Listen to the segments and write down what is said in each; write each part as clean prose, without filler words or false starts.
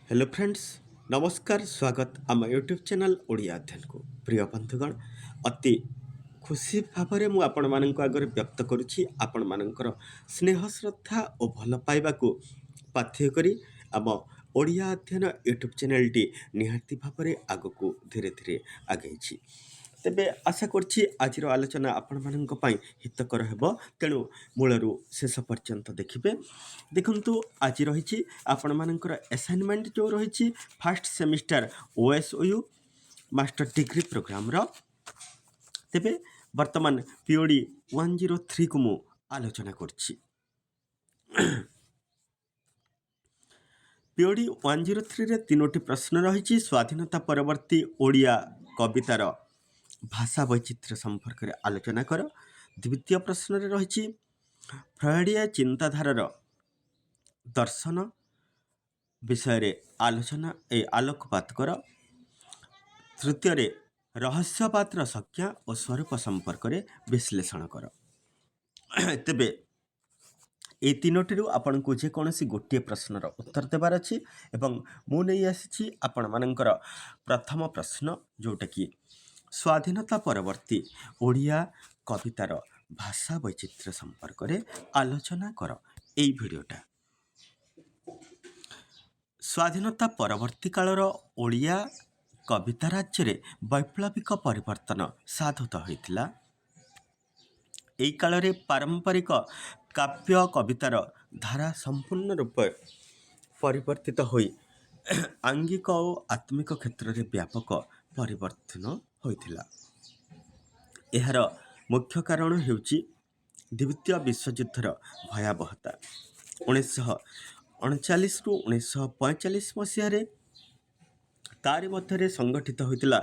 Hello friends, नमस्कार। स्वागत आम यूट्यूब चैनल ओडिया अध्ययन को। प्रिय बंधुगण, अति खुशी भाव में आपण मानक आगे व्यक्त करुच्ची आपण मानकर स्नेह श्रद्धा और भल पाइबा को पाथ्य करी आम ओडिया अध्ययन यूट्यूब चैनल टी निहाती भाव में आग को धीरे धीरे आगे। तेबे आशा करछि आजिर आलोचना आपण मानक पई हितकर हेबो, तेणु मूलरू शेष पर्यंत देखिबे। देखंतु आज रही आपण मानकर असाइनमेंट जो रही first semester OSOU master degree programme रो। तेबे वर्तमान पीओडी 103 को मु आलोचना करछि। पीओडी 103 रे तीनोटी प्रश्न रही। स्वाधीनता परवर्ती ओडिया कवितार भाषा वैचित्र्य संपर्क में आलोचना कर। द्वितीय प्रश्न रही फ्रयडिया चिंताधारार दर्शन विषय आलोचना आलोकपात कर। तृतीय रहस्यवादर संज्ञा और स्वरूप संपर्क में विश्लेषण कर। तेबे ये तीनोटी आपण को जेकोसी गोटे प्रश्नर उत्तर देवार अच्छी एवं मु नहीं आसी आपण मानकर प्रथम प्रश्न जोटा कि स्वाधीनता परवर्ती ओडिया कवितार भाषा वैचित्र्य संपर्क में आलोचना कर। यही भिडियोटा स्वाधीनता परवर्ती कालर ओडिया कविता राज्य में वैप्लविक परिवर्तन साधित होता। यही काल में पारंपरिक काव्य कवितार धारा संपूर्ण रूप परिवर्तित हो आंगिक और आत्मिक क्षेत्र में व्यापक परिवर्तन होता। यार मुख्य कारण हेउची द्वितीय विश्वयुद्धर भयावहता। 1939 रु 1945 मसीह तारि मध्य संगठित होता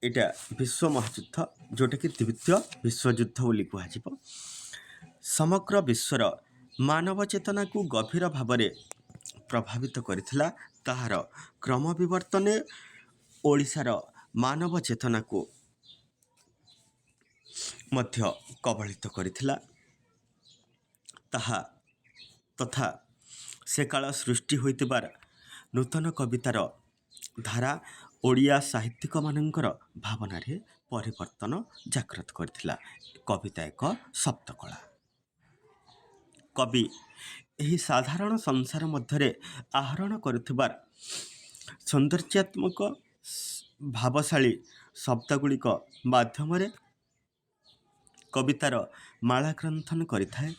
एटा विश्व महायुद्ध, जोटा कि द्वितीय विश्वयुद्ध बोली कहुब। समग्र विश्वर मानव चेतना को गभीर भाव में प्रभावित करथिला। ताहार क्रम विवर्तन ओडिशार मानव चेतना को मध्य कबलित करथिला। तथा से काल सृष्टि होइतिबार नूतन कवितार धारा ओडिया साहित्यिक मानकर भावना रे परिवर्तन जागृत करथिला। कविता एक सप्तकला। कवि यही साधारण संसार मध्य आहरण करुथिबार सौंदर्यात्मक भावशाली शब्दगुड़िक माध्यम कवितार माला ग्रंथन करिथाए।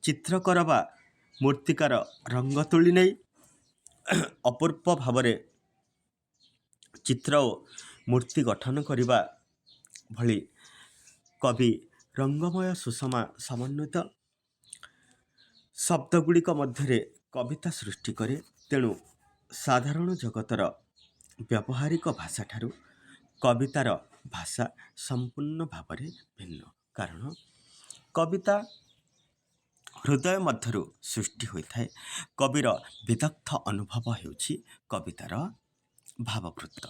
चित्रकर बा मूर्तिकार रंग तोली नहीं अपूर्व भाव चित्र और मूर्ति गठन करने भली कवि रंगमय सुषमा समन्वित शब्दगुड़िक मध्य कविता सृष्टि करे। तेणु साधारण जगतर व्यावहारिक भाषा ठारू कवितार भाषा संपूर्ण भाव में भिन्न। कारण कविता हृदय मध्यरु सृष्टि होता है। कविर विदग्ध अनुभव हेउछि कवितार भाववृत्त।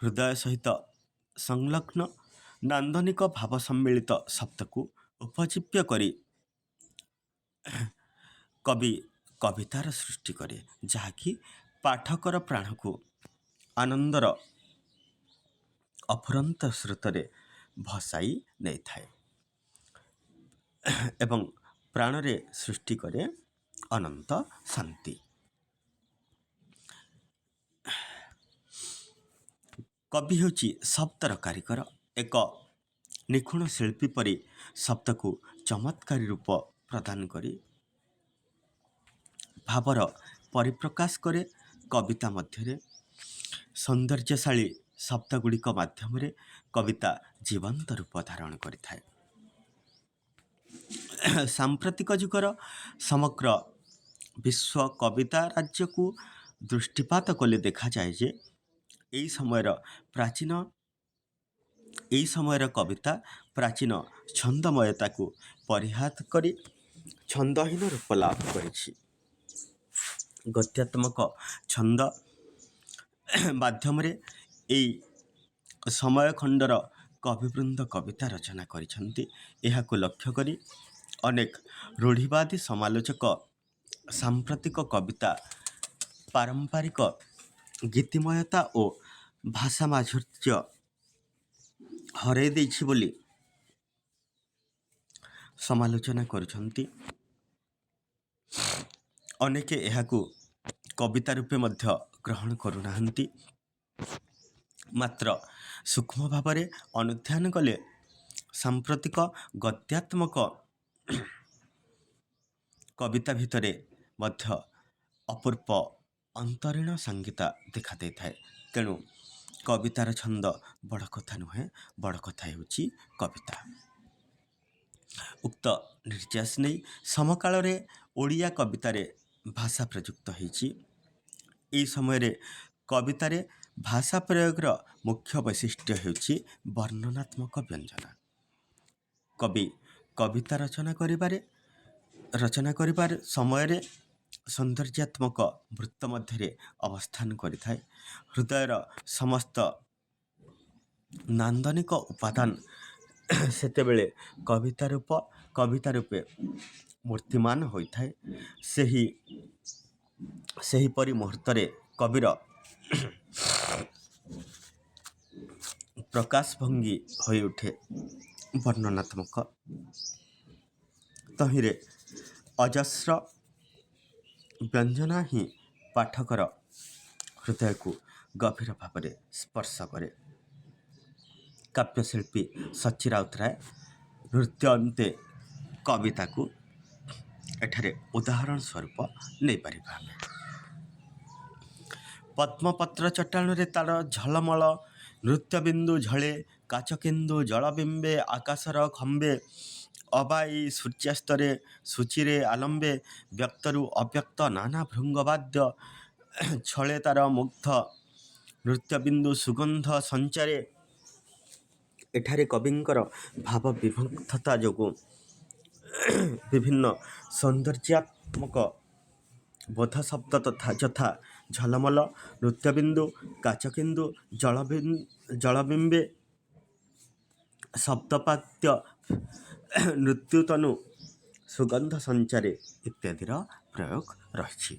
हृदय सहित संलग्न नांदनिक भाव सम्मिलित शब्द को उपजीव्य करी कवि कवितार सृष्टि करे, जहाँकि पाठकर प्राण को आनंदर अफुरंत स्रोतरे भसाई नहीं थाए एवं प्राणरे सृष्टि करे अनंत शांति। कवि हेउछि शब्दर कारिगर। एक निखुण शिल्पी परी शब्द को चमत्कारी रूप प्रदान करी भावर परिप्रकाश करे। कविता मध्य सौंदर्यशाली शब्दगुड़िक माध्यम कविता जीवंत रूप धारण करिथाए। सांप्रतिक जुगर समग्र विश्व कविता राज्य को दृष्टिपात कले देखा जाए जे यही समयर कविता प्राचीन छंदमयता को परिहात करी छंदहीन रूप लाभ करिछि। गद्यात्मक छंद माध्यम समय खंडर कविवृंद कविता रचना करिछन्ति। एहाको लक्ष्य करी अनेक रूढ़िवादी समालोचक सांप्रतिक कविता ପାରମ୍ପରିକ ଗୀତିମୟତା ଓ ଭାଷା ମାଧୁର୍ଯ୍ୟ ହରାଇ ଦେଇଛି ବୋଲି ସମାଲୋଚନା କରୁଛନ୍ତି। ଅନେକେ ଏହାକୁ କବିତା ରୂପେ ମଧ୍ୟ ଗ୍ରହଣ କରୁନାହାନ୍ତି। ମାତ୍ର ସୂକ୍ଷ୍ମ ଭାବରେ ଅନୁଧ୍ୟାନ କଲେ ସାମ୍ପ୍ରତିକ ଗଦ୍ୟାତ୍ମକ କବିତା ଭିତରେ ମଧ୍ୟ ଅପୂର୍ବ ଅନ୍ତରୀଣ ସଙ୍ଗୀତ ଦେଖାଦେଇଥାଏ। ତେଣୁ କବିତାର ଛନ୍ଦ ବଡ଼ କଥା ନୁହେଁ, ବଡ଼ କଥା ହେଉଛି କବିତା। ଉକ୍ତ ନିର୍ଯାସ ନେଇ ସମକାଳରେ ଓଡ଼ିଆ କବିତାରେ ଭାଷା ପ୍ରଯୁକ୍ତ ହୋଇଛି। ଏହି ସମୟରେ କବିତାରେ ଭାଷା ପ୍ରୟୋଗର ମୁଖ୍ୟ ବୈଶିଷ୍ଟ୍ୟ ହେଉଛି ବର୍ଣ୍ଣନାତ୍ମକ ବ୍ୟଞ୍ଜନ। କବି କବିତା ରଚନା କରିବାର ସମୟରେ ସୌନ୍ଦର୍ଯ୍ୟାତ୍ମକ ବୃତ୍ତ ମଧ୍ୟରେ ଅବସ୍ଥାନ କରିଥାଏ। ହୃଦୟର ସମସ୍ତ ନାନ୍ଦନିକ ଉପାଦାନ ସେତେବେଳେ କବିତା ରୂପେ ମୂର୍ତ୍ତିମାନ ହୋଇଥାଏ। ସେହିପରି ମୁହୂର୍ତ୍ତରେ କବିର ପ୍ରକାଶ ଭଙ୍ଗୀ ହୋଇଉଠେ ବର୍ଣ୍ଣନାତ୍ମକ। ତହିଁରେ ଅଜସ୍ର ବ୍ୟଞ୍ଜନା ହିଁ ପାଠକର ହୃଦୟକୁ ଗଭୀର ଭାବରେ ସ୍ପର୍ଶ କରେ। କାବ୍ୟଶିଳ୍ପୀ ସଚ୍ଚି ରାଉତରାୟ ନୃତ୍ୟ ଅନ୍ତେ କବିତାକୁ ଏଠାରେ ଉଦାହରଣ ସ୍ୱରୂପ ନେଇପାରିବା ଆମେ। ପଦ୍ମପତ୍ର ଚଟାଣରେ ତାର ଝଲମଳ ନୃତ୍ୟବିନ୍ଦୁ ଝଳେ, କାଚକେନ୍ଦୁ ଜଳବିମ୍ବେ ଆକାଶର ଖମ୍ବେ, ଅବାଇ ସୂର୍ଯ୍ୟାସ୍ତରେ ସୂଚିରେ ଆଲମ୍ବେ, ବ୍ୟକ୍ତରୁ ଅବ୍ୟକ୍ତ ନାନା ଭୃଙ୍ଗବାଦ୍ୟ ଛଳେ ତାର ମୁଗ୍ଧ ନୃତ୍ୟବିନ୍ଦୁ ସୁଗନ୍ଧ ସଞ୍ଚାରେ। ଏଠାରେ କବିଙ୍କର ଭାବ ବିଭକ୍ତତା ଯୋଗୁଁ ବିଭିନ୍ନ ସୌନ୍ଦର୍ଯ୍ୟାତ୍ମକ ବୋଧ ଶବ୍ଦ ଯଥା ଝଲମଲ, ନୃତ୍ୟବିନ୍ଦୁ, କାଚକେନ୍ଦୁ, ଜଳବିମ୍ବେ, ଶବ୍ଦପାତ୍ୟ, ନୃତ୍ୟୁତନୁ, ସୁଗନ୍ଧ ସଞ୍ଚାରେ ଇତ୍ୟାଦିର ପ୍ରୟୋଗ ରହିଛି।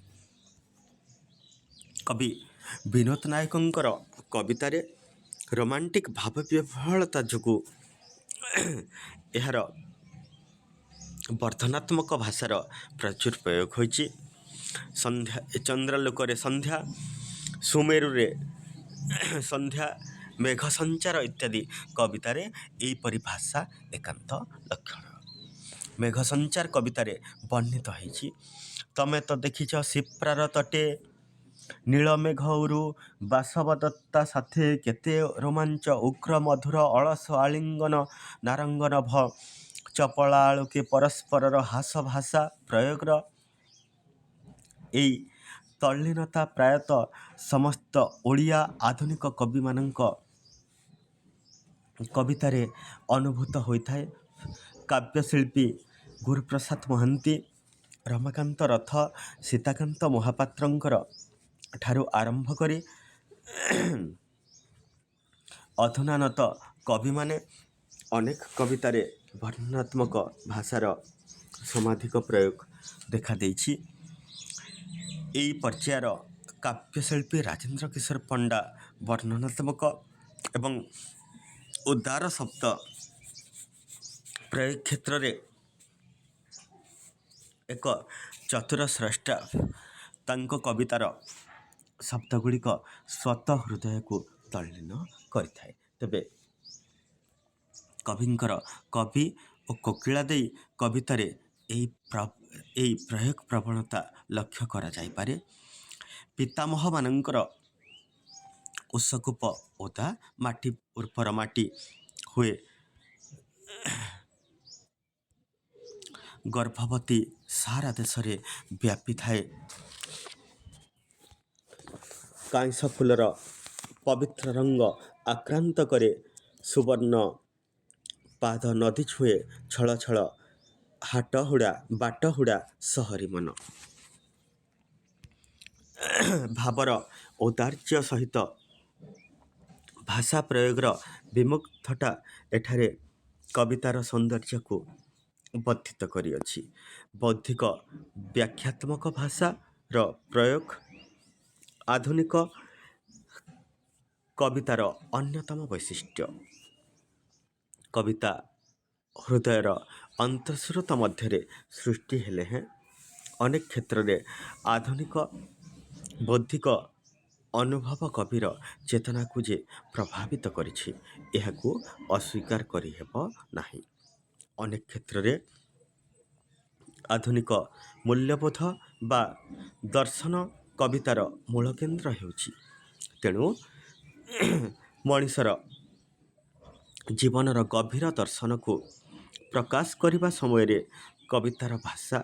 କବି ବିନୋଦ ନାୟକଙ୍କର କବିତାରେ ରୋମାଣ୍ଟିକ ଭାବବିହ୍ୱଳତା ଯୋଗୁଁ ଏହାର ବର୍ଦ୍ଧନାତ୍ମକ ଭାଷାର ପ୍ରଚୁର ପ୍ରୟୋଗ ହୋଇଛି। ଚନ୍ଦ୍ରାଲୋକରେ ସନ୍ଧ୍ୟା, ସୁମେରୁରେ ସନ୍ଧ୍ୟା, ମେଘ ସଞ୍ଚାର ଇତ୍ୟାଦି କବିତାରେ ଏହିପରି ଭାଷା ଏକାନ୍ତ ଲକ୍ଷଣ। ମେଘ ସଞ୍ଚାର କବିତାରେ ବର୍ଣ୍ଣିତ ହୋଇଛି। ତମେ ତ ଦେଖିଛ ଶିପ୍ରାର ତଟେ, ନୀଳମେଘ ଉରୁ ବାସବଦତ୍ତା ସାଥେ, କେତେ ରୋମାଞ୍ଚ ଉଗ୍ର ମଧୁର ଅଳସ ଆଳିଙ୍ଗନ ନାରଙ୍ଗ ନଭ, ଚପଳା ଆଳୁକେ ପରସ୍ପରର ହାସ ଭାଷା ପ୍ରୟୋଗର ଏହି ତଲ୍ଲୀନତା ପ୍ରାୟତଃ ସମସ୍ତ ଓଡ଼ିଆ ଆଧୁନିକ କବିମାନଙ୍କ କବିତାରେ ଅନୁଭୂତ ହୋଇଥାଏ। କାବ୍ୟଶିଳ୍ପୀ ଗୁରୁପ୍ରସାଦ ମହାନ୍ତି, ରମାକାନ୍ତ ରଥ, ସୀତାକାନ୍ତ ମହାପାତ୍ରଙ୍କର ଠାରୁ ଆରମ୍ଭ କରି ଅଧୁନାନତ କବିମାନେ ଅନେକ କବିତାରେ ବର୍ଣ୍ଣନାତ୍ମକ ଭାଷାର ସମାଧିକ ପ୍ରୟୋଗ ଦେଖାଦେଇଛି। ଏହି ପର୍ଯ୍ୟାୟର କାବ୍ୟଶିଳ୍ପୀ ରାଜେନ୍ଦ୍ର କିଶୋର ପଣ୍ଡା ବର୍ଣ୍ଣନାତ୍ମକ ଏବଂ ଉଦାର ଶବ୍ଦ ପ୍ରୟୋଗ କ୍ଷେତ୍ରରେ ଏକ ଚତୁର ସ୍ରଷ୍ଟା। ତାଙ୍କ କବିତାର ଶବ୍ଦଗୁଡ଼ିକ ସ୍ୱତଃ ହୃଦୟକୁ ତଲ୍ଲୀନ କରିଥାଏ। ତେବେ କବିଙ୍କର କବି ଓ କୋକିଳା ଦେଇ କବିତାରେ ଏହି ପ୍ରୟୋଗ ପ୍ରବଣତା ଲକ୍ଷ୍ୟ କରାଯାଇପାରେ। ପିତାମହମାନଙ୍କର ଉଷକୂପ ଓଦା, ମାଟି ଉର୍ବର ମାଟି ହୁଏ ଗର୍ଭବତୀ ସାରା ଦେଶରେ ବ୍ୟାପିଥାଏ। କାଇଁସ ଫୁଲର ପବିତ୍ର ରଙ୍ଗ ଆକ୍ରାନ୍ତ କରେ, ସୁବର୍ଣ୍ଣ ପାଦ ନଦୀ ଛୁଏ ଛଳ ଛଳ, ବାଟହୁଡ଼ା ସହରୀ ମନ। ଭାବର ଔଦାର୍ଯ୍ୟ ସହିତ ଭାଷା ପ୍ରୟୋଗର ବିମୁଗ୍ଧତା ଏଠାରେ କବିତାର ସୌନ୍ଦର୍ଯ୍ୟକୁ ବର୍ଦ୍ଧିତ କରିଅଛି। ବୌଦ୍ଧିକ ବ୍ୟାଖ୍ୟାତ୍ମକ ଭାଷାର ପ୍ରୟୋଗ ଆଧୁନିକ କବିତାର ଅନ୍ୟତମ ବୈଶିଷ୍ଟ୍ୟ। କବିତା ହୃଦୟର ଅନ୍ତଃସ୍ରୋତ ମଧ୍ୟରେ ସୃଷ୍ଟି ହେଲେ ହେଁ ଅନେକ କ୍ଷେତ୍ରରେ ଆଧୁନିକ ବୌଦ୍ଧିକ ଅନୁଭବ କବିର ଚେତନାକୁ ଯେ ପ୍ରଭାବିତ କରିଛି, ଏହାକୁ ଅସ୍ୱୀକାର କରିହେବ ନାହିଁ। ଅନେକ କ୍ଷେତ୍ରରେ ଆଧୁନିକ ମୂଲ୍ୟବୋଧ ବା ଦର୍ଶନ କବିତାର ମୂଳ କେନ୍ଦ୍ର ହେଉଛି। ତେଣୁ ମଣିଷର ଜୀବନର ଗଭୀର ଦର୍ଶନକୁ ପ୍ରକାଶ କରିବା ସମୟରେ କବିତାର ଭାଷା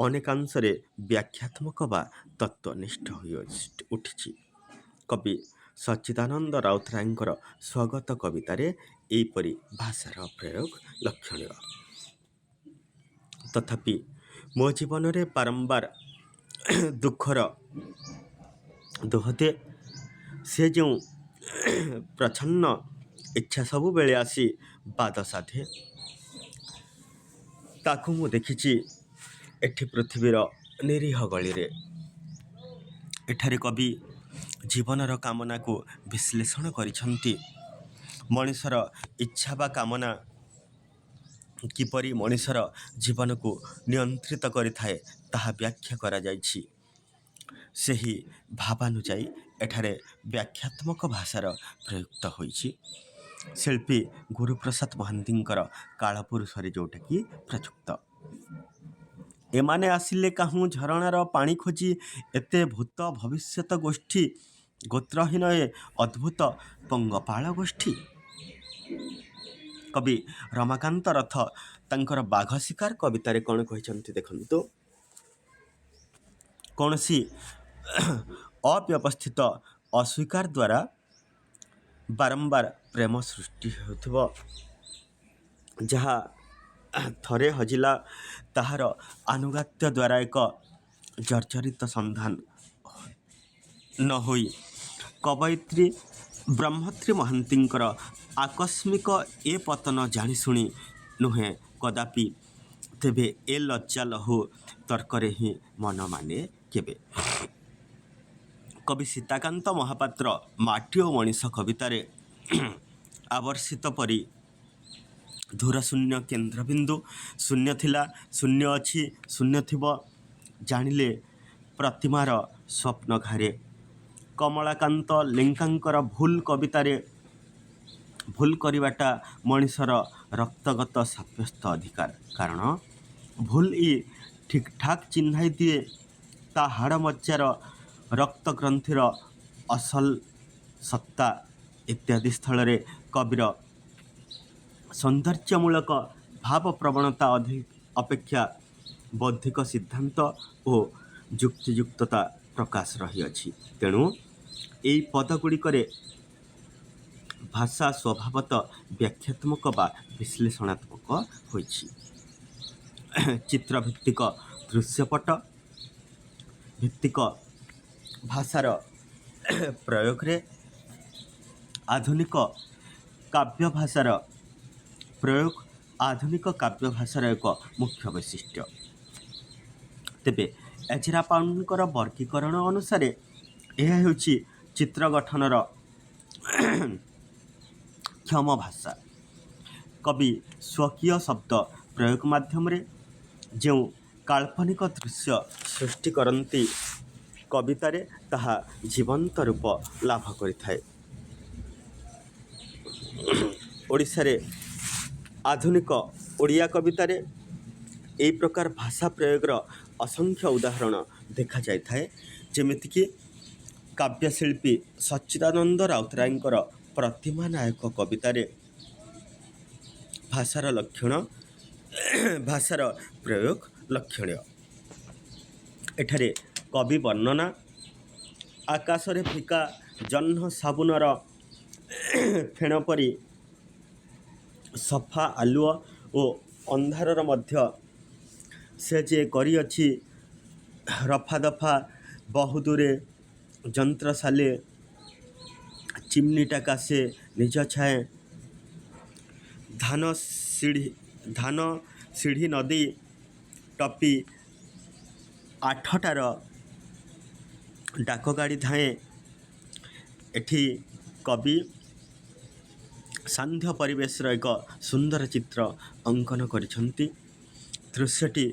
ଅନେକାଂଶରେ ବ୍ୟାଖ୍ୟାତ୍ମକ ବା ତତ୍ତ୍ୱନିଷ୍ଠ ହୋଇ ଉଠିଛି। କବି ସଚ୍ଚିଦାନନ୍ଦ ରାଉତରାୟଙ୍କର ସ୍ୱଗତ କବିତାରେ ଏହିପରି ଭାଷାର ପ୍ରୟୋଗ ଲକ୍ଷଣୀୟ। ତଥାପି ମୋ ଜୀବନରେ ବାରମ୍ବାର ଦୁଃଖର ଦୋହଦେ ସେ ଯେଉଁ ପ୍ରଚ୍ଛନ୍ନ ଇଚ୍ଛା ସବୁବେଳେ ଆସି ବାଦ ସାଧେ, ତାକୁ ମୁଁ ଦେଖିଛି ଏଠି ପୃଥିବୀର ନିରୀହ ଗଳିରେ। ଏଠାରେ କବି ଜୀବନର କାମନାକୁ ବିଶ୍ଳେଷଣ କରିଛନ୍ତି। ମଣିଷର ଇଚ୍ଛା ବା କାମନା କିପରି ମଣିଷର ଜୀବନକୁ ନିୟନ୍ତ୍ରିତ କରିଥାଏ, ତାହା ବ୍ୟାଖ୍ୟା କରାଯାଇଛି। ସେହି ଭାବାନୁଯାୟୀ ଏଠାରେ ବ୍ୟାଖ୍ୟାତ୍ମକ ଭାଷାର ପ୍ରୟୁକ୍ତ ହୋଇଛି। ଶିଳ୍ପୀ ଗୁରୁପ୍ରସାଦ ମହାନ୍ତିଙ୍କର କାଳପୁରୁଷରେ ଯେଉଁଟାକି ପ୍ରଯୁକ୍ତ। ଏମାନେ ଆସିଲେ କାହୁଁ ଝରଣାର ପାଣି ଖୋଜି, ଏତେ ଭୂତ ଭବିଷ୍ୟତ ଗୋଷ୍ଠୀ, ଗୋତ୍ରହୀନ ଏ ଅଦ୍ଭୁତ ପଙ୍ଗପାଳ ଗୋଷ୍ଠୀ। କବି ରମାକାନ୍ତ ରଥ ତାଙ୍କର ବାଘ ଶିକାର କବିତାରେ କ'ଣ କହିଛନ୍ତି ଦେଖନ୍ତୁ। କୌଣସି ଅବ୍ୟବସ୍ଥିତ ଅସ୍ୱୀକାର ଦ୍ୱାରା ବାରମ୍ବାର ପ୍ରେମ ସୃଷ୍ଟି ହେଉଥିବ, ଯାହା ଥରେ ହଜିଲା ତାହାର ଆନୁଗତ୍ୟ ଦ୍ୱାରା ଏକ ଜର୍ଜରିତ ସନ୍ଧାନ ନ ହୋଇ କବୟିତ୍ରୀ ବ୍ରହ୍ମଶ୍ରୀ ମହାନ୍ତିଙ୍କର ଆକସ୍ମିକ ଏ ପତନ ଜାଣିଶୁଣି ନୁହେଁ କଦାପି, ତେବେ ଏ ଲଜ୍ଜା ଲହୁ ତର୍କରେ ହିଁ ମନ ମାନେ କେବେ। କବି ସୀତାକାନ୍ତ ମହାପାତ୍ର ମାଟି ଓ ମଣିଷ କବିତାରେ ଆବର୍ଷିତ ପରି ଧୂରଶୂନ୍ୟ କେନ୍ଦ୍ରବିନ୍ଦୁ ଶୂନ୍ୟ ଥିଲା, ଶୂନ୍ୟ ଅଛି, ଶୂନ୍ୟ ଥିବ ଜାଣିଲେ ପ୍ରତିମାର ସ୍ୱପ୍ନ ଘାରେ। କମଳାକାନ୍ତ ଲେଙ୍କାଙ୍କର ଭୁଲ କବିତାରେ ଭୁଲ କରିବାଟା ମଣିଷର ରକ୍ତଗତ ସାବ୍ୟସ୍ତ ଅଧିକାର। କାରଣ ଭୁଲ ଇ ଠିକ୍ ଠାକ୍ ଚିହ୍ନାଇ ଦିଏ ତା ହାଡ଼ ମଜ୍ଜାର ରକ୍ତଗ୍ରନ୍ଥିର ଅସଲ ସତ୍ତା ଇତ୍ୟାଦି ସ୍ଥଳରେ କବିର ସୌନ୍ଦର୍ଯ୍ୟମୂଳକ ଭାବପ୍ରବଣତା ଅପେକ୍ଷା ବୌଦ୍ଧିକ ସିଦ୍ଧାନ୍ତ ଓ ଯୁକ୍ତିଯୁକ୍ତତା ପ୍ରକାଶ ରହିଅଛି। ତେଣୁ ଏହି ପଦଗୁଡ଼ିକରେ ଭାଷା ସ୍ୱଭାବତଃ ବ୍ୟାଖ୍ୟାତ୍ମକ ବା ବିଶ୍ଳେଷଣାତ୍ମକ ହୋଇଛି। ଚିତ୍ରଭିତ୍ତିକ ଦୃଶ୍ୟପଟ ଭିତ୍ତିକ ଭାଷାର ପ୍ରୟୋଗରେ ଆଧୁନିକ କାବ୍ୟ ଭାଷାର ପ୍ରୟୋଗ ଆଧୁନିକ କାବ୍ୟ ଭାଷାର ଏକ ମୁଖ୍ୟ ବୈଶିଷ୍ଟ୍ୟ। ତେବେ ଏଜରା ପାଉଣ୍ଡଙ୍କର ବର୍ଗୀକରଣ ଅନୁସାରେ ଏହା ହେଉଛି ଚିତ୍ର ଗଠନର କ୍ଷମ ଭାଷା। କବି ସ୍ୱକୀୟ ଶବ୍ଦ ପ୍ରୟୋଗ ମାଧ୍ୟମରେ ଯେଉଁ କାଳ୍ପନିକ ଦୃଶ୍ୟ ସୃଷ୍ଟି କରନ୍ତି, କବିତାରେ ତାହା ଜୀବନ୍ତ ରୂପ ଲାଭ କରିଥାଏ। ଓଡ଼ିଶାରେ ଆଧୁନିକ ଓଡ଼ିଆ କବିତାରେ ଏହି ପ୍ରକାର ଭାଷା ପ୍ରୟୋଗର ଅସଂଖ୍ୟ ଉଦାହରଣ ଦେଖାଯାଇଥାଏ। ଯେମିତିକି କାବ୍ୟଶିଳ୍ପୀ ସଚ୍ଚିଦାନନ୍ଦ ରାଉତରାୟଙ୍କର ପ୍ରତିମା ନାୟକ କବିତାରେ ଭାଷାର ପ୍ରୟୋଗ ଲକ୍ଷଣୀୟ। ଏଠାରେ କବି ବର୍ଣ୍ଣନା ଆକାଶରେ ଫିକା ଜହ୍ନ ସାବୁନର ଫେଣ ପରି ସଫା ଆଲୁଅ ଓ ଅନ୍ଧାରର ମଧ୍ୟ ସେ ଯେ କରିଅଛି ରଫାଦଫା ବହୁଦୂରେ ଯନ୍ତ୍ରଶାଲେ ଚିମ୍ନିଟା କାଶେ ନିଜ ଛାଏଁ ଧାନ ସିଢ଼ି ନଦୀ ଟପି ଆଠଟାର ଡାକଗାଡ଼ି ଧାଏଁ ଏଠି କବି ସାନ୍ଧ୍ୟ ପରିବେଶର ଏକ ସୁନ୍ଦର ଚିତ୍ର ଅଙ୍କନ କରିଛନ୍ତି। ଦୃଶ୍ୟଟି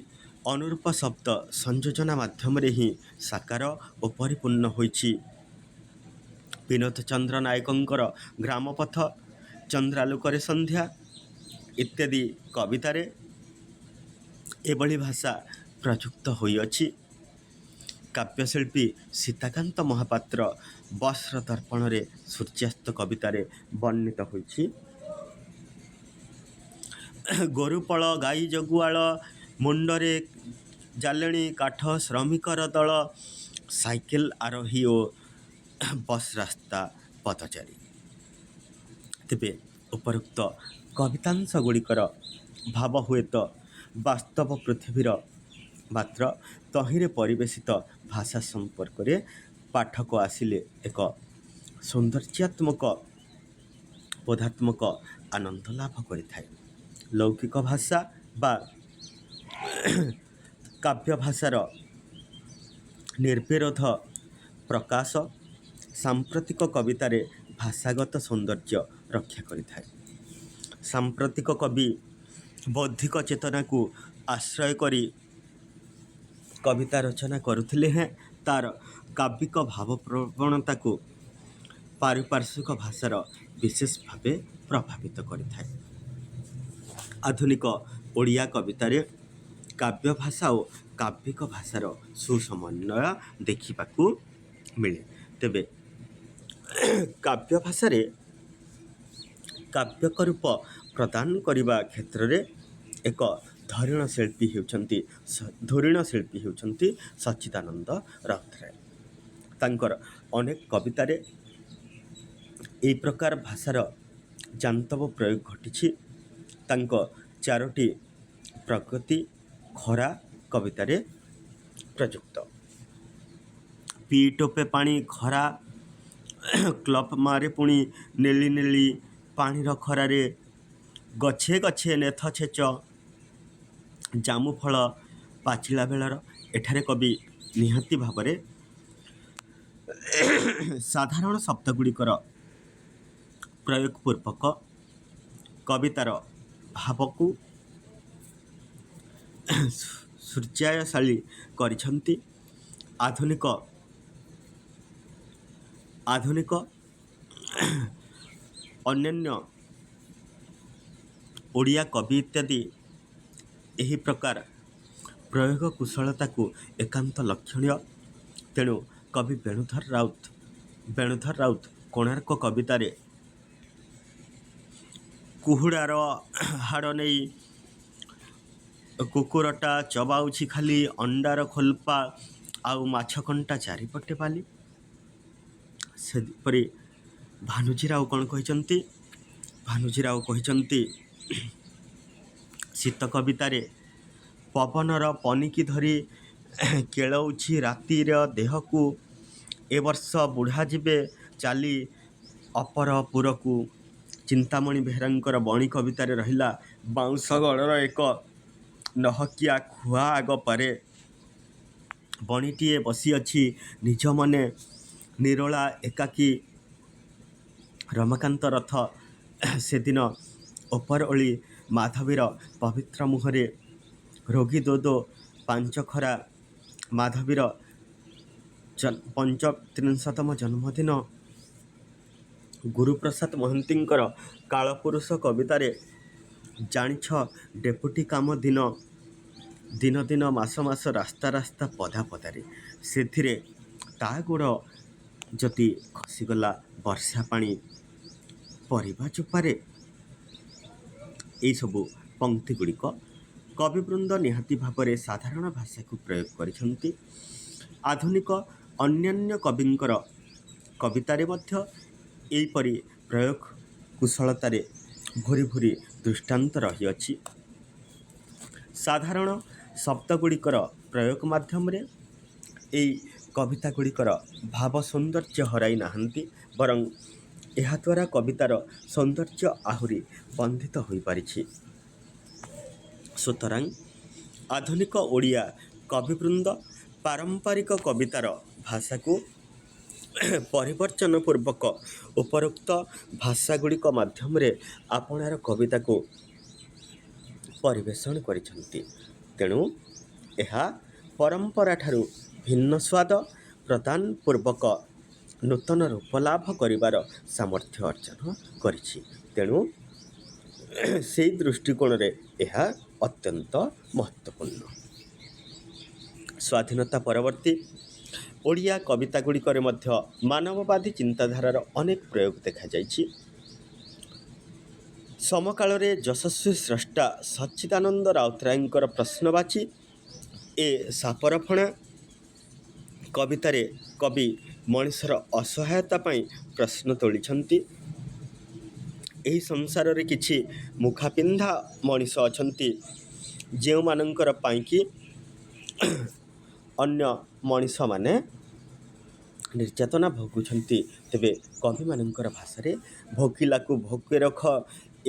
ଅନୁରୂପ ଶବ୍ଦ ସଂଯୋଜନା ମାଧ୍ୟମରେ ହିଁ ସାକାର ଓ ପରିପୂର୍ଣ୍ଣ ହୋଇଛି। ବିନୋଦ ଚନ୍ଦ୍ର ନାୟକଙ୍କର ଗ୍ରାମପଥ, ଚନ୍ଦ୍ରାଲୋକରେ ସନ୍ଧ୍ୟା ଇତ୍ୟାଦି କବିତାରେ ଏଭଳି ଭାଷା ପ୍ରଯୁକ୍ତ ହୋଇଅଛି। କାବ୍ୟଶିଳ୍ପୀ ସୀତାକାନ୍ତ ମହାପାତ୍ର ବସ୍ର ଦର୍ପଣରେ ସୂର୍ଯ୍ୟାସ୍ତ କବିତାରେ ବର୍ଣ୍ଣିତ ହୋଇଛି। ଗୋରୁପଳ ଗାଈ ଜଗୁଆଳ, ମୁଣ୍ଡରେ ଜାଲେଣୀ କାଠ ଶ୍ରମିକର ଦଳ, ସାଇକେଲ ଆରୋହୀ ଓ ବସ୍ ରାସ୍ତା ପଥଚାରୀ। ତେବେ ଉପରୋକ୍ତ କବିତାଂଶ ଗୁଡ଼ିକର ଭାବ ହୁଏତ ବାସ୍ତବ ପୃଥିବୀର, ମାତ୍ର ତହିଁରେ ପରିବେଶିତ ଭାଷା ସମ୍ପର୍କରେ ପାଠକ ଆସିଲେ ଏକ ସୌନ୍ଦର୍ଯ୍ୟାତ୍ମକ ବୋଧାତ୍ମକ ଆନନ୍ଦ ଲାଭ କରିଥାଏ। ଲୌକିକ ଭାଷା ବା କାବ୍ୟ ଭାଷାର ନିର୍ବିରୋଧ ପ୍ରକାଶ ସାମ୍ପ୍ରତିକ କବିତାରେ ଭାଷାଗତ ସୌନ୍ଦର୍ଯ୍ୟ ରକ୍ଷା କରିଥାଏ। ସାମ୍ପ୍ରତିକ କବି ବୌଦ୍ଧିକ ଚେତନାକୁ ଆଶ୍ରୟ କରି କବିତା ରଚନା କରୁଥିଲେ ହେଁ ତାର କାବ୍ୟିକ ଭାବପ୍ରବଣତାକୁ ପାରିପାର୍ଶ୍ୱିକ ଭାଷାର ବିଶେଷ ଭାବେ ପ୍ରଭାବିତ କରିଥାଏ। ଆଧୁନିକ ଓଡ଼ିଆ କବିତାରେ କାବ୍ୟ ଭାଷା ଓ କାବ୍ୟିକ ଭାଷାର ସୁସମନ୍ୱୟ ଦେଖିବାକୁ ମିଳେ। ତେବେ କାବ୍ୟ ଭାଷାରେ କାବ୍ୟିକ ରୂପ ପ୍ରଦାନ କରିବା କ୍ଷେତ୍ରରେ ଏକ ଧୁରୀଣ ଶିଳ୍ପୀ ହେଉଛନ୍ତି ସଚ୍ଚିଦାନନ୍ଦ ରାଉତରାୟ। ତାଙ୍କର ଅନେକ କବିତାରେ ଏହି ପ୍ରକାର ଭାଷାର ଜାନ୍ତବ ପ୍ରୟୋଗ ଘଟିଛି। ତାଙ୍କ 4ଟି ପ୍ରଗତି ଖରା କବିତାରେ ପ୍ରଯୁକ୍ତ। ପିଇ ଟୋପେ ପାଣି ଖରା, କ୍ଲପ ମାରେ ପୁଣି ନେଳି ନେଳି ପାଣିର ଖରାରେ, ଗଛେ ଗଛେ ନେଥ ଛେଚ, ଜାମୁ ଫଳ ପାଚିଲା ବେଳର। ଏଠାରେ କବି ନିହାତି ଭାବରେ ସାଧାରଣ ଶବ୍ଦଗୁଡ଼ିକର ପ୍ରୟୋଗ ପୂର୍ବକ କବିତାର ଭାବକୁ ସୂର୍ଯ୍ୟାୟଶାଳୀ କରିଛନ୍ତି। ଆଧୁନିକ ଅନ୍ୟାନ୍ୟ ଓଡ଼ିଆ କବି ଇତ୍ୟାଦି ଏହି ପ୍ରକାର ପ୍ରୟୋଗ କୁଶଳତାକୁ ଏକାନ୍ତ ଲକ୍ଷଣୀୟ। ତେଣୁ କବି ବେଣୁଧର ରାଉତ କୋଣାର୍କ କବିତାରେ କୁହୁଡ଼ାର ହାଡ଼ ନେଇ କୁକୁରଟା ଚବାଉଛି ଖାଲି, ଅଣ୍ଡାର ଖୋଳପା ଆଉ ମାଛ କଣ୍ଟା ଚାରିପଟେ ବାଲି। ସେପରି ଭାନୁଜୀରାଉ କ'ଣ କହିଛନ୍ତି? ଭାନୁଜୀରାଉ କହିଛନ୍ତି ଶୀତ କବିତାରେ ପବନର ପନିକି ଧରି କେଳଉଛି ରାତିର ଦେହକୁ, ଏ ବର୍ଷ ବୁଢ଼ା ଯିବେ ଚାଲି ଅପରପୁରକୁ। ଚିନ୍ତାମଣି ବେହେରାଙ୍କର ବଣି କବିତାରେ ରହିଲା ବାଉଁଶ ଗଡ଼ର ଏକ ନହକିଆ ଖୁଆ ଆଗ ପାରେ, ବଣିଟିଏ ବସିଅଛି ନିଜ ମନେ ନିରୋଳା ଏକାକୀ। ରମାକାନ୍ତ ରଥ ସେଦିନ ଉପରଓଳି ମାଧବୀର ପବିତ୍ର ମୁହଁରେ ରୋଗୀ ଦୋ ଦୋ ପାଞ୍ଚଖରା। ମାଧବୀର 35ତମ ଜନ୍ମଦିନ। ଗୁରୁପ୍ରସାଦ ମହାନ୍ତିଙ୍କର କାଳପୁରୁଷ କବିତାରେ ଜାଣିଛ ଡେପୁଟି କାମ ଦିନ ଦିନ ମାସ ମାସ ରାସ୍ତା ରାସ୍ତା ପଦା ପଦାରେ। ସେଥିରେ ତା ଗୋଡ଼ ଯଦି ଖସିଗଲା ବର୍ଷା ପାଣି ପରିବା ଚୋପାରେ। ଏହିସବୁ ପଂକ୍ତିଗୁଡ଼ିକ କବିବୃନ୍ଦ ନିହାତି ଭାବରେ ସାଧାରଣ ଭାଷାକୁ ପ୍ରୟୋଗ କରିଛନ୍ତି। ଆଧୁନିକ ଅନ୍ୟାନ୍ୟ କବିଙ୍କର କବିତାରେ ମଧ୍ୟ ଏହିପରି ପ୍ରୟୋଗ କୁଶଳତାରେ ଭୁରି ଭୁରି ଦୃଷ୍ଟାନ୍ତ ରହିଅଛି। ସାଧାରଣ ଶବ୍ଦଗୁଡ଼ିକର ପ୍ରୟୋଗ ମାଧ୍ୟମରେ ଏହି କବିତାଗୁଡ଼ିକର ଭାବ ସୌନ୍ଦର୍ଯ୍ୟ ହରାଇ ନାହାନ୍ତି, ବରଂ ଏହାଦ୍ୱାରା କବିତାର ସୌନ୍ଦର୍ଯ୍ୟ ଆହୁରି ବର୍ଦ୍ଧିତ ହୋଇପାରିଛି। ସୁତରାଂ ଆଧୁନିକ ଓଡ଼ିଆ କବିବୃନ୍ଦ ପାରମ୍ପରିକ କବିତାର ଭାଷାକୁ ପରିବର୍ତ୍ତନ ପୂର୍ବକ ଉପରୋକ୍ତ ଭାଷାଗୁଡ଼ିକ ମାଧ୍ୟମରେ ଆପଣାର କବିତାକୁ ପରିବେଷଣ କରିଛନ୍ତି। ତେଣୁ ଏହା ପରମ୍ପରାଠାରୁ ଭିନ୍ନ ସ୍ୱାଦ ପ୍ରଦାନ ପୂର୍ବକ ନୂତନ ରୂପ ଲାଭ କରିବାର ସାମର୍ଥ୍ୟ ଅର୍ଜନ କରିଛି। ତେଣୁ ସେହି ଦୃଷ୍ଟିକୋଣରେ ଏହା ଅତ୍ୟନ୍ତ ମହତ୍ତ୍ୱପୂର୍ଣ୍ଣ। ସ୍ୱାଧୀନତା ପରବର୍ତ୍ତୀ ଓଡ଼ିଆ କବିତାଗୁଡ଼ିକରେ ମଧ୍ୟ ମାନବବାଦୀ ଚିନ୍ତାଧାରାର ଅନେକ ପ୍ରୟୋଗ ଦେଖାଯାଇଛି। ସମକାଳରେ ଯଶସ୍ୱୀ ସ୍ରଷ୍ଟା ସଚ୍ଚିଦାନନ୍ଦ ରାଉତରାୟଙ୍କର ପ୍ରଶ୍ନବାଚୀ ଏ ସାପରଫଣା କବିତାରେ କବି ମଣିଷର ଅସହାୟତା ପାଇଁ ପ୍ରଶ୍ନ ତୋଳିଛନ୍ତି। ଏହି ସଂସାରରେ କିଛି ମୁଖାପିନ୍ଧା ମଣିଷ ଅଛନ୍ତି ଯେଉଁମାନଙ୍କର ପାଇଁକି ଅନ୍ୟ ମଣିଷମାନେ ନିର୍ଯାତନା ଭୋଗୁଛନ୍ତି। ତେବେ କବିମାନଙ୍କର ଭାଷାରେ ଭୋକିଲାକୁ ଭୋକେ ରଖ,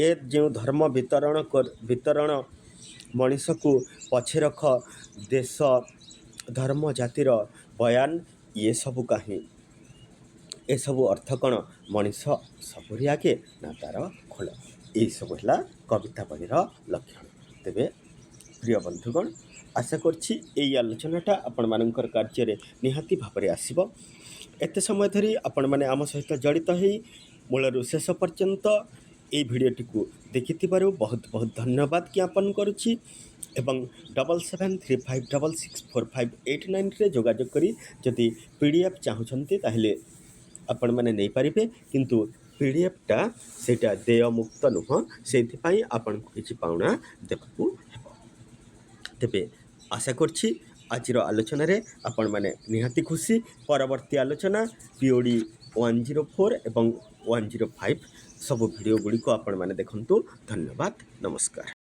ଏ ଯେଉଁ ଧର୍ମ ବିତରଣ ମଣିଷକୁ ପଛେ ରଖ, ଦେଶ ଧର୍ମ ଜାତିର ବୟାନ ଇଏ ସବୁ କାହିଁ, ଏସବୁ ଅର୍ଥ କ'ଣ ମଣିଷ ସବୁରି ଆଗେ ନା ତା'ର ଖୋଳ? ଏହିସବୁ ହେଲା କବିତା ବହିର ଲକ୍ଷଣ। ତେବେ ପ୍ରିୟ ବନ୍ଧୁଗଣ, ଆଶା କରୁଛି ଏହି ଆଲୋଚନାଟା ଆପଣମାନଙ୍କର କାର୍ଯ୍ୟରେ ନିହାତି ଭାବରେ ଆସିବ। ଏତେ ସମୟ ଧରି ଆପଣମାନେ ଆମ ସହିତ ଜଡ଼ିତ ହୋଇ ମୂଳରୁ ଶେଷ ପର୍ଯ୍ୟନ୍ତ এই ଭିଡ଼ିଓଟିକୁ ଦେଖିଥିବାରୁ ବହୁତ ବହୁତ ଧନ୍ୟବାଦ ଜ୍ଞାପନ କରୁଛି ଏବଂ 7735664589ରେ ଯୋଗାଯୋଗ କରି ଯଦି PDF ଚାହୁଁଛନ୍ତି ତାହେଲେ ଆପଣମାନେ ନେଇପାରିବେ। କିନ୍ତୁ PDFଟା ସେଇଟା ଦେୟମୁକ୍ତ ନୁହଁ, ସେଇଥିପାଇଁ ଆପଣଙ୍କୁ କିଛି ପାଉଣା ଦେବାକୁ ହେବ। ତେବେ ଆଶା କରୁଛି ଆଜିର ଆଲୋଚନାରେ ଆପଣମାନେ ନିହାତି ଖୁସି। ପରବର୍ତ୍ତୀ ଆଲୋଚନା POD 104 ଏବଂ 105 ସବୁ ଭିଡ଼ିଓ ଗୁଡ଼ିକ ଆପଣମାନେ ଦେଖନ୍ତୁ। ଧନ୍ୟବାଦ, ନମସ୍କାର।